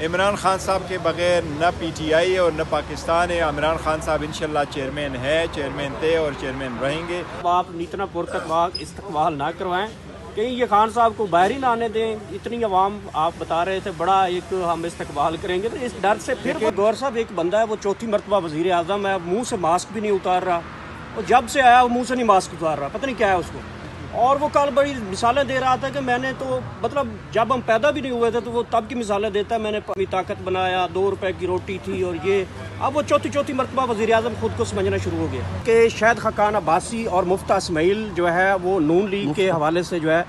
عمران خان صاحب کے بغیر نہ پی ٹی آئی اور نہ پاکستان ہے. عمران خان صاحب انشاءاللہ چیئرمین ہے، چیئرمین تھے اور چیئرمین رہیں گے. آپ اتنا پرتقواق استقبال نہ کروائیں، کہیں یہ خان صاحب کو باہر ہی نہ آنے دیں. اتنی عوام آپ بتا رہے تھے بڑا ایک ہم استقبال کریں گے، تو اس ڈر سے پھر گور صاحب ایک بندہ ہے وہ چوتھی مرتبہ وزیر اعظم ہے، منہ سے ماسک بھی نہیں اتار رہا، اور جب سے آیا وہ منہ سے نہیں ماسک اتار رہا، پتہ نہیں کیا ہے اس کو. اور وہ کل بڑی مثالیں دے رہا تھا کہ میں نے تو مطلب جب ہم پیدا بھی نہیں ہوئے تھے تو وہ تب کی مثالیں دیتا ہے، میں نے اپنی طاقت بنایا، 2 روپے کی روٹی تھی اور یہ. اب وہ چوتھی مرتبہ وزیر اعظم خود کو سمجھنا شروع ہو گیا کہ شاید خاقان عباسی اور مفتیٰ اسماعیل جو ہے وہ نون لیگ کے حوالے سے جو ہے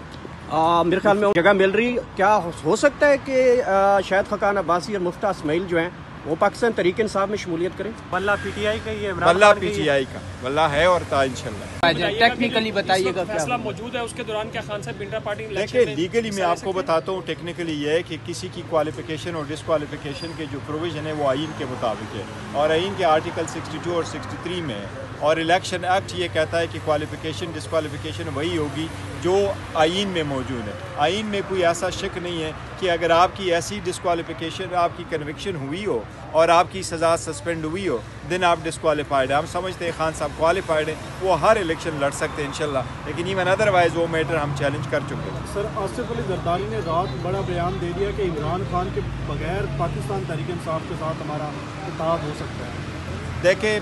میرے خیال میں جگہ مل رہی. کیا ہو سکتا ہے کہ شاید خاقان عباسی اور مفتیٰ اسماعیل جو ہیں وہ پاکستان تحریک انصاف میں شمولیت کریں؟ واللہ پی ٹی آئی کا یہ واللہ پی ٹی آئی کا واللہ ہے اور تا انشاءاللہ. ٹیکنیکلی بتائیے گا فیصلہ موجود ہے اس کے دوران کیا خان صاحب انٹر پارٹی دیکھیں لیگلی میں آپ کو بتاتا ہوں. ٹیکنیکلی یہ ہے کہ کسی کی کوالیفیکیشن اور ڈسکوالیفیکیشن کے جو پروویژن ہے وہ آئین کے مطابق ہے، اور آئین کے آرٹیکل 62 اور 63 میں ہے. اور الیکشن ایکٹ یہ کہتا ہے کہ کوالیفیکیشن ڈسکوالیفیکیشن وہی ہوگی جو آئین میں موجود ہے. آئین میں کوئی ایسا شک نہیں ہے کہ اگر آپ کی ایسی ڈسکوالیفیکیشن، آپ کی کنوکشن ہوئی ہو اور آپ کی سزا سسپینڈ ہوئی ہو، دن آپ ڈسکوالیفائڈ ہیں. ہم سمجھتے ہیں خان صاحب کوالیفائڈ ہیں، وہ ہر الیکشن لڑ سکتے ہیں انشاءاللہ، لیکن ایون ادروائز وہ میٹر ہم چیلنج کر چکے ہیں. سر آصف علی زرداری نے رات بڑا بیان دے دیا کہ عمران خان کے بغیر پاکستان تحریک انصاف کے ساتھ ہمارا اتحاد ہو سکتا ہے. دیکھیں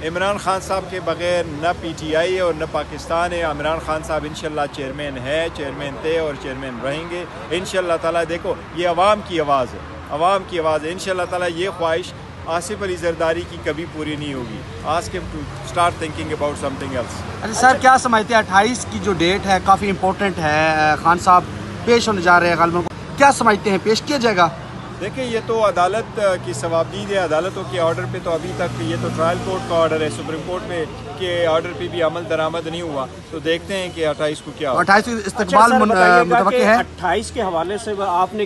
عمران خان صاحب کے بغیر نہ پی ٹی آئی اور نہ پاکستان ہے. عمران خان صاحب انشاءاللہ چیئرمین ہے، چیئرمین تھے اور چیئرمین رہیں گے انشاءاللہ تعالیٰ. دیکھو یہ عوام کی آواز ہے، عوام کی آواز ہے. انشاءاللہ تعالیٰ یہ خواہش آصف علی زرداری کی کبھی پوری نہیں ہوگی. Ask him to start thinking about something else. اچھا سر، کیا سمجھتے ہیں 28 کی جو ڈیٹ ہے کافی امپورٹنٹ ہے، خان صاحب پیش ہونے جا رہے ہیں غالباً، کیا سمجھتے ہیں پیش کیا جائے گا؟ دیکھیں یہ تو عدالت کی ثوابدید ہے. عدالتوں کے آرڈر پہ تو ابھی تک یہ تو ٹرائل کورٹ کا آرڈر ہے، سپریم کورٹ میں کے آرڈر پہ بھی عمل درآمد نہیں ہوا، تو دیکھتے ہیں کہ 28 کو کیا ہوگا. 28 استقبال متوقع ہے. 28 کے حوالے سے آپ نے